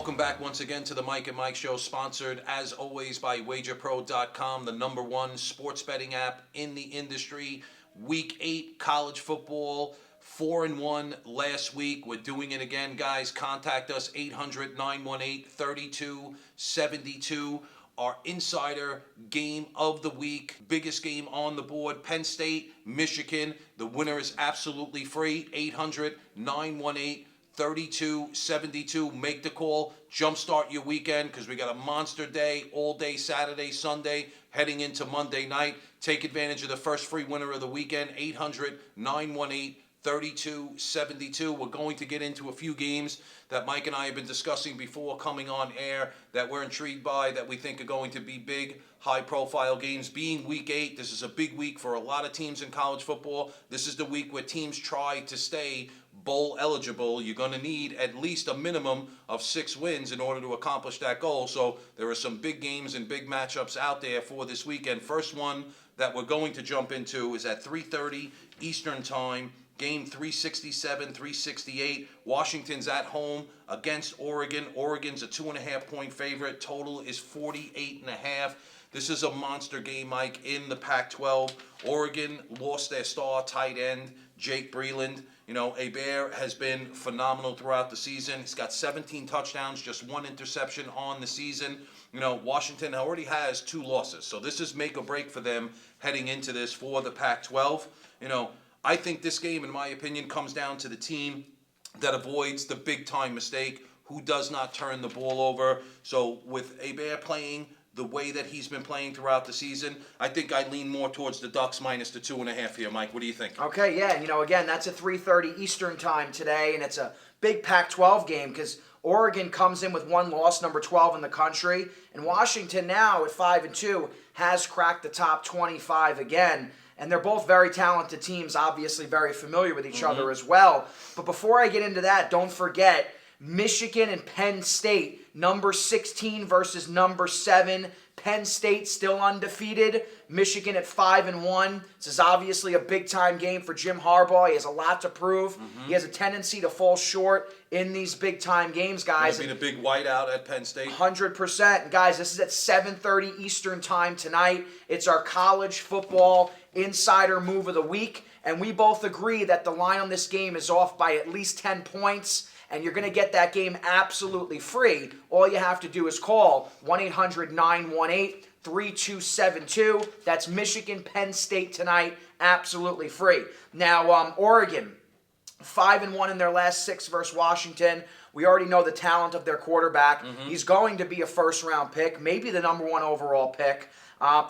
Welcome back once again to the Mike and Mike Show, sponsored as always by WagerPro.com, the #1 sports betting app in the industry. Week 8 college football, 4-1 last week. We're doing it again, guys. Contact us, 800-918-3272. Our insider game of the week, biggest game on the board, Penn State, Michigan. The winner is absolutely free, 800-918-3272. Make the call. Jumpstart your weekend because we got a monster day all day Saturday, Sunday, heading into Monday night. Take advantage of the first free winner of the weekend, 800-918-3272. We're going to get into a few games that Mike and I have been discussing before coming on air that we're intrigued by, that we think are going to be big, high-profile games. Being Week 8, this is a big week for a lot of teams in college football. This is the week where teams try to stay bowl eligible. You're going to need at least a minimum of 6 wins in order to accomplish that goal. So there are some big games and big matchups out there for this weekend. First one that we're going to jump into is at 3:30 Eastern Time. Game 367, 368. Washington's at home against Oregon. Oregon's a 2.5-point favorite. Total is 48.5. This is a monster game, Mike, in the Pac-12. Oregon lost their star tight end, Jake Breland. You know, Hebert has been phenomenal throughout the season. He's got 17 touchdowns, just 1 interception on the season. You know, Washington already has 2 losses. So this is make or break for them heading into this for the Pac-12. You know, I think this game, in my opinion, comes down to the team that avoids the big-time mistake, who does not turn the ball over. So with Hebert playing the way that he's been playing throughout the season, I think I lean more towards the Ducks minus the 2.5 here, Mike. What do you think? Okay, yeah, you know, again, that's a 3:30 Eastern Time today, and it's a big Pac-12 game because Oregon comes in with 1 loss, number 12 in the country, and Washington now at 5-2 has cracked the top 25 again. And they're both very talented teams, obviously very familiar with each other as well. But before I get into that, don't forget Michigan and Penn State, number 16 versus number 7. Penn State still undefeated. Michigan at 5-1. This is obviously a big-time game for Jim Harbaugh. He has a lot to prove. He has a tendency to fall short in these big-time games, guys. Going to be the big whiteout at Penn State. 100%. Guys, this is at 7:30 Eastern Time tonight. It's our college football insider move of the week, and we both agree that the line on this game is off by at least 10 points. And you're going to get that game absolutely free. All you have to do is call 1-800-918-3272. That's Michigan, Penn State tonight, absolutely free. Now, Oregon, 5-1 in their last 6 versus Washington. We already know the talent of their quarterback. He's going to be a first-round pick, maybe the #1 overall pick.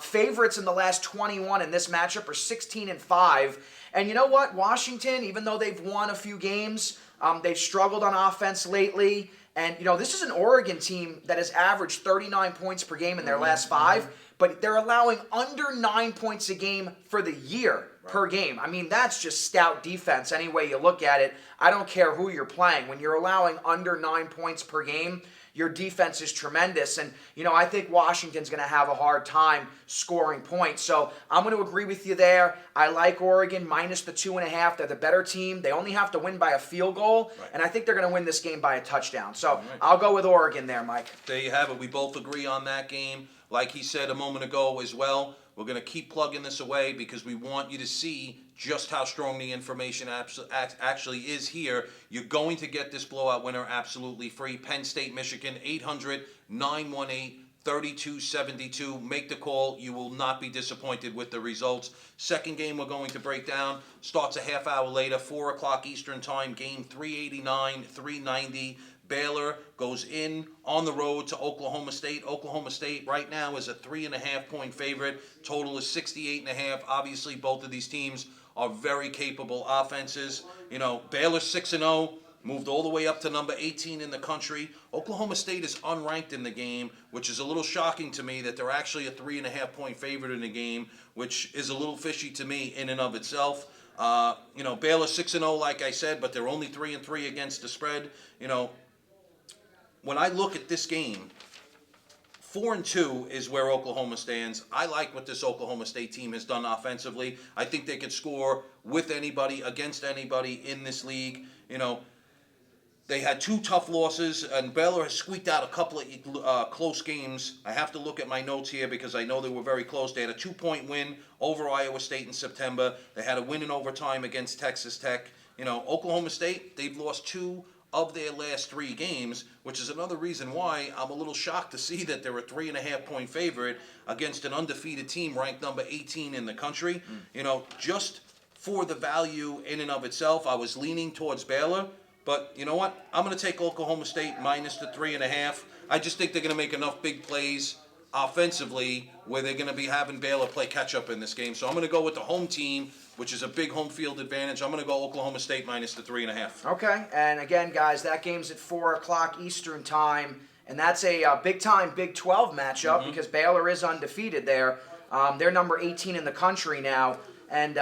Favorites in the last 21 in this matchup are 16-5. And you know what? Washington, even though they've won a few games, they've struggled on offense lately. And, you know, this is an Oregon team that has averaged 39 points per game in their last 5, but they're allowing under 9 points a game for the year per game. I mean, that's just stout defense any way you look at it. I don't care who you're playing. When you're allowing under 9 points per game, your defense is tremendous. And, you know, I think Washington's going to have a hard time scoring points. So I'm going to agree with you there. I like Oregon minus the 2.5. They're the better team. They only have to win by a field goal. And I think they're going to win this game by a touchdown. So I'll go with Oregon there, Mike. There you have it. We both agree on that game. Like he said a moment ago as well, we're going to keep plugging this away because we want you to see just how strong the information actually is here. You're going to get this blowout winner absolutely free. Penn State, Michigan, 800-918-3272. Make the call. You will not be disappointed with the results. Second game we're going to break down starts a half hour later, 4 o'clock Eastern Time, game 389, 390. Baylor goes in on the road to Oklahoma State. Oklahoma State right now is a 3.5-point favorite. Total is 68.5. Obviously, both of these teams are very capable offenses. You know, Baylor 6-0, moved all the way up to number 18 in the country. Oklahoma State is unranked in the game, which is a little shocking to me that they're actually a 3.5-point favorite in the game, which is a little fishy to me in and of itself. You know, Baylor 6-0, like I said, but they're only 3-3 against the spread. You know, when I look at this game, 4-2 is where Oklahoma stands. I like what this Oklahoma State team has done offensively. I think they could score with anybody, against anybody in this league. You know, They had 2 tough losses, and Baylor has squeaked out a couple of close games. I have to look at my notes here because I know they were very close. They had a 2-point win over Iowa State in September. They had a win in overtime against Texas Tech. Oklahoma State, they've lost 2 of their last 3 games, which is another reason why I'm a little shocked to see that they're a 3.5-point favorite against an undefeated team ranked number 18 in the country. Just for the value in and of itself, I was leaning towards Baylor. But you know what? I'm going to take Oklahoma State minus the 3.5. I just think they're going to make enough big plays offensively where they're going to be having Baylor play catch-up in this game. So I'm going to go with the home team, which is a big home field advantage. I'm going to go Oklahoma State minus the 3.5. Okay, and again, guys, that game's at 4 o'clock Eastern time, and that's a big-time Big 12 matchup because Baylor is undefeated there. They're number 18 in the country now. And,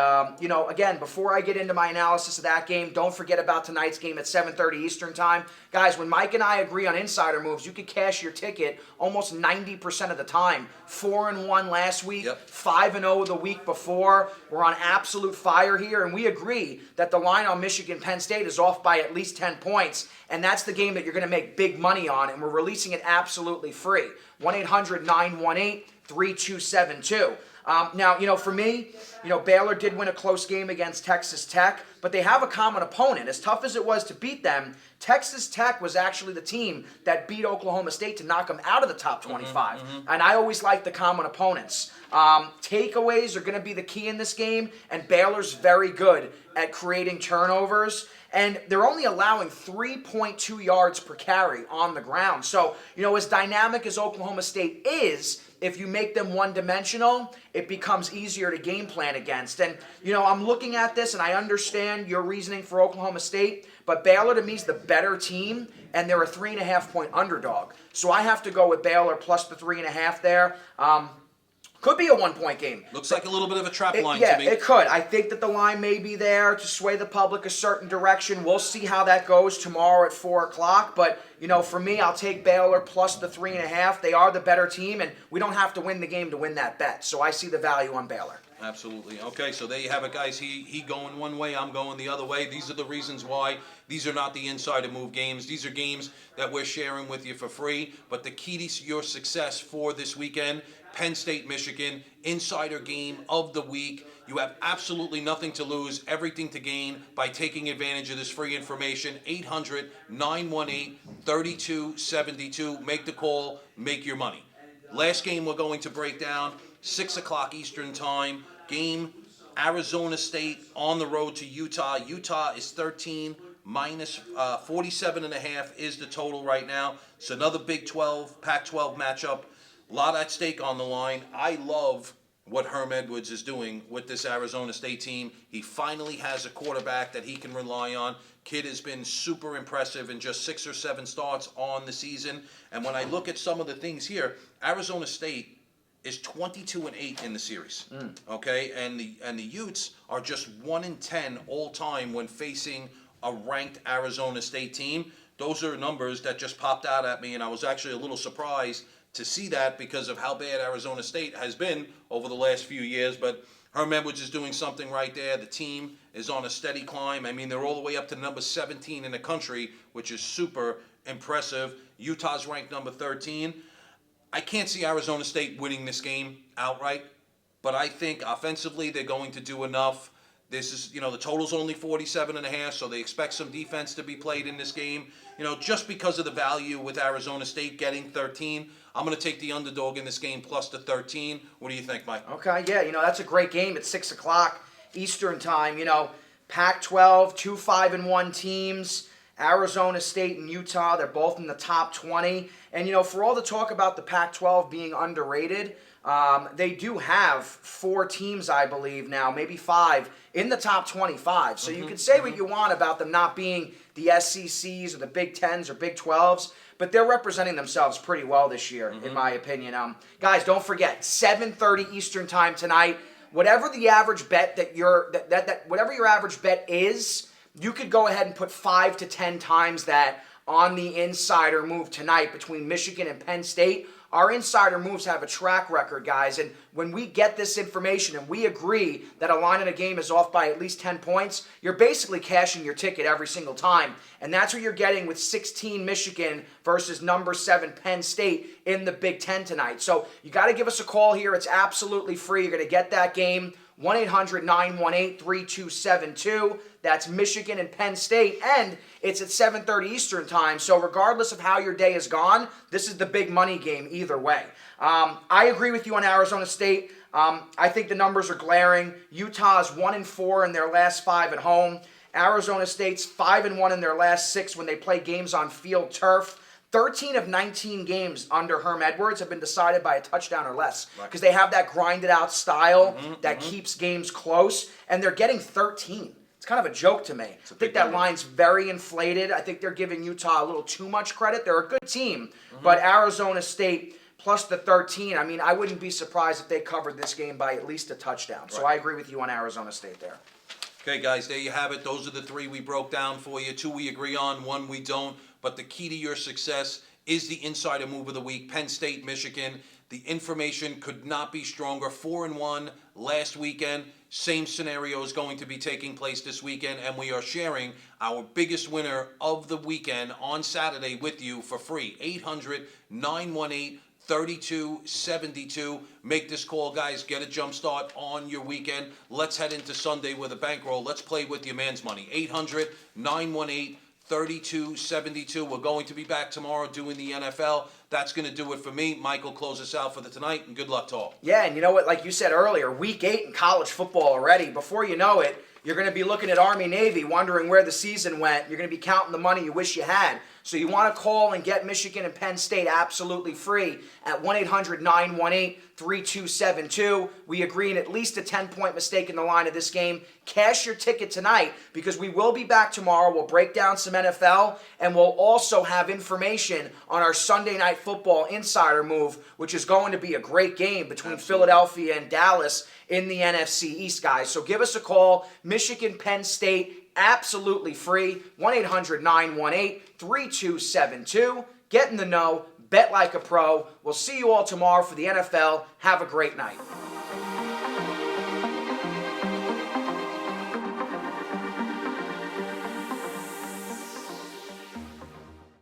again, before I get into my analysis of that game, don't forget about tonight's game at 7:30 Eastern time. Guys, when Mike and I agree on insider moves, you could cash your ticket almost 90% of the time. 4-1 last week, 5-0 the week before. We're on absolute fire here, and we agree that the line on Michigan Penn State is off by at least 10 points, and that's the game that you're going to make big money on, and we're releasing it absolutely free. 1-800-918-3272. Now, for me, Baylor did win a close game against Texas Tech, but they have a common opponent. As tough as it was to beat them, Texas Tech was actually the team that beat Oklahoma State to knock them out of the top 25. And I always like the common opponents. Takeaways are going to be the key in this game, and Baylor's very good at creating turnovers. And they're only allowing 3.2 yards per carry on the ground. So, as dynamic as Oklahoma State is, if you make them one-dimensional, it becomes easier to game plan against. And, I'm looking at this, and I understand your reasoning for Oklahoma State, but Baylor, to me, is the better team, and they're a 3.5-point underdog. So I have to go with Baylor plus the 3.5 there. Could be a 1-point game. Looks like a little bit of a trap line to me. Yeah, it could. I think that the line may be there to sway the public a certain direction. We'll see how that goes tomorrow at 4 o'clock. But, for me, I'll take Baylor plus the 3.5. They are the better team, and we don't have to win the game to win that bet. So I see the value on Baylor. Absolutely. Okay, so there you have it, guys. He going one way, I'm going the other way. These are the reasons why these are not the insider move games. These are games that we're sharing with you for free. But the key to your success for this weekend, Penn State, Michigan, insider game of the week. You have absolutely nothing to lose, everything to gain by taking advantage of this free information. 800-918-3272. Make the call, make your money. Last game we're going to break down, 6 o'clock Eastern time. Game, Arizona State on the road to Utah. Utah is 13, minus 47.5 is the total right now. It's another Big 12, Pac-12 matchup. A lot at stake on the line. I love what Herm Edwards is doing with this Arizona State team. He finally has a quarterback that he can rely on. Kid has been super impressive in just 6 or 7 starts on the season. And when I look at some of the things here, Arizona State is 22-8 in the series. Okay, and the Utes are just 1-10 all time when facing a ranked Arizona State team. Those are numbers that just popped out at me, and I was actually a little surprised to see that because of how bad Arizona State has been over the last few years. But Herm Edwards is doing something right there. The team is on a steady climb. I mean, they're all the way up to number 17 in the country, which is super impressive. Utah's ranked number 13. I can't see Arizona State winning this game outright, but I think offensively they're going to do enough. This is, the total's only 47.5, so they expect some defense to be played in this game. Just because of the value with Arizona State getting 13, I'm going to take the underdog in this game plus the 13. What do you think, Mike? Okay, yeah, that's a great game at 6 o'clock Eastern time. Pac-12, 2 5-1 teams. Arizona State and Utah, they're both in the top 20. And, for all the talk about the Pac-12 being underrated, they do have 4 teams, I believe now, maybe 5, in the top 25. So you can say what you want about them not being the SECs or the Big 10s or Big 12s, but they're representing themselves pretty well this year, in my opinion. Guys, don't forget, 7:30 Eastern time tonight. Whatever the average bet whatever your average bet is, you could go ahead and put 5 to 10 times that on the insider move tonight between Michigan and Penn State. Our insider moves have a track record, guys, and when we get this information and we agree that a line in a game is off by at least 10 points, you're basically cashing your ticket every single time. And that's what you're getting with 16 Michigan versus number 7 Penn State in the Big Ten tonight. So you got to give us a call here. It's absolutely free. You're going to get that game. 1-800-918-3272. That's Michigan and Penn State, and it's at 7:30 Eastern time. So regardless of how your day has gone, this is the big money game either way. I agree with you on Arizona State. I think the numbers are glaring. Utah's 1-4 in their last 5 at home. Arizona State's 5-1 in their last 6 when they play games on field turf. 13 of 19 games under Herm Edwards have been decided by a touchdown or less because they have that grinded out style that keeps games close, and they're getting 13. It's kind of a joke to me. I think that line's very inflated. I think they're giving Utah a little too much credit. They're a good team, but Arizona State plus the 13, I mean, I wouldn't be surprised if they covered this game by at least a touchdown. So I agree with you on Arizona State there. Okay, guys, there you have it. Those are the 3 we broke down for you. 2 we agree on, 1 we don't. But the key to your success is the insider move of the week, Penn State, Michigan. The information could not be stronger. 4-1 last weekend. Same scenario is going to be taking place this weekend, and we are sharing our biggest winner of the weekend on Saturday with you for free. 800-918-3272. Make this call, guys. Get a jump start on your weekend. Let's head into Sunday with a bankroll. Let's play with your man's money. 800-918-3272. We're going to be back tomorrow doing the NFL. That's going to do it for me. Michael, close us out for the tonight, and good luck to all. Yeah, and you know what? Like you said earlier, week 8 in college football already. Before you know it, you're going to be looking at Army-Navy, wondering where the season went. You're going to be counting the money you wish you had. So you want to call and get Michigan and Penn State absolutely free at 1-800-918-3272. We agree on at least a 10-point mistake in the line of this game. Cash your ticket tonight because we will be back tomorrow. We'll break down some NFL, and we'll also have information on our Sunday Night Football insider move, which is going to be a great game between Philadelphia and Dallas in the NFC East, guys. So give us a call. Michigan, Penn State, absolutely free. 1-800-918-3272. Get in the know. Bet like a pro. We'll see you all tomorrow for the NFL. Have a great night.